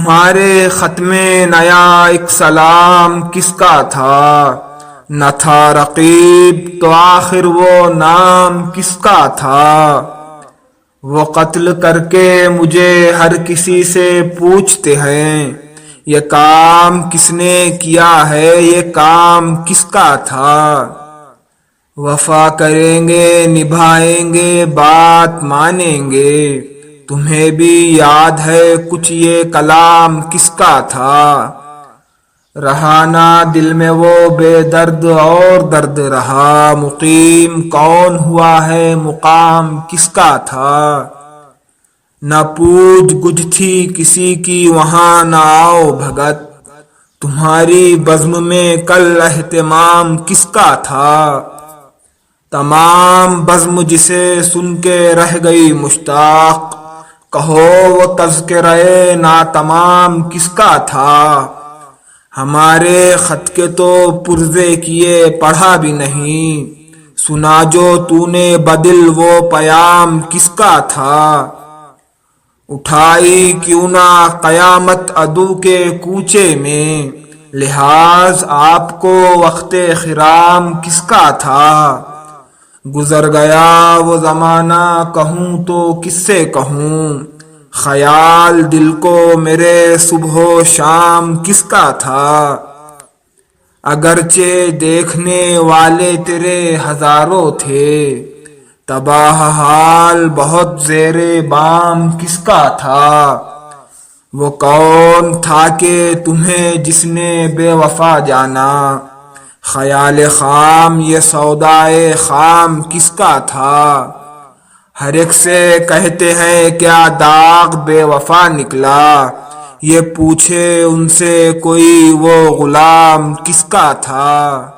تمہارے ختم نیا ایک سلام کس کا تھا؟ نہ تھا رقیب تو آخر وہ نام کس کا تھا؟ وہ قتل کر کے مجھے ہر کسی سے پوچھتے ہیں، یہ کام کس نے کیا ہے، یہ کام کس کا تھا؟ وفا کریں گے نبھائیں گے بات مانیں گے، تمہیں بھی یاد ہے کچھ یہ کلام کس کا تھا؟ رہا نہ دل میں وہ بے درد اور درد رہا، مقیم کون ہوا ہے مقام کس کا تھا؟ نہ پوچھ گجھ تھی کسی کی وہاں نہ آؤ بھگت، تمہاری بزم میں کل اہتمام کس کا تھا؟ تمام بزم جسے سن کے رہ گئی مشتاق، کہو وہ تذکرہ ناتمام کس کا تھا؟ ہمارے خط کے تو پرزے کیے پڑھا بھی نہیں، سنا جو تو نے بدل وہ پیام کس کا تھا؟ اٹھائی کیوں نہ قیامت عدو کے کوچے میں، لحاظ آپ کو وقت خرام کس کا تھا؟ گزر گیا وہ زمانہ کہوں تو کس سے کہوں، خیال دل کو میرے صبح و شام کس کا تھا؟ اگرچہ دیکھنے والے تیرے ہزاروں تھے، تباہ حال بہت زیر بام کس کا تھا؟ وہ کون تھا کہ تمہیں جس نے بے وفا جانا، خیال خام یہ سودائے خام کس کا تھا؟ ہر ایک سے کہتے ہیں کیا داغ بے وفا نکلا، یہ پوچھے ان سے کوئی وہ غلام کس کا تھا؟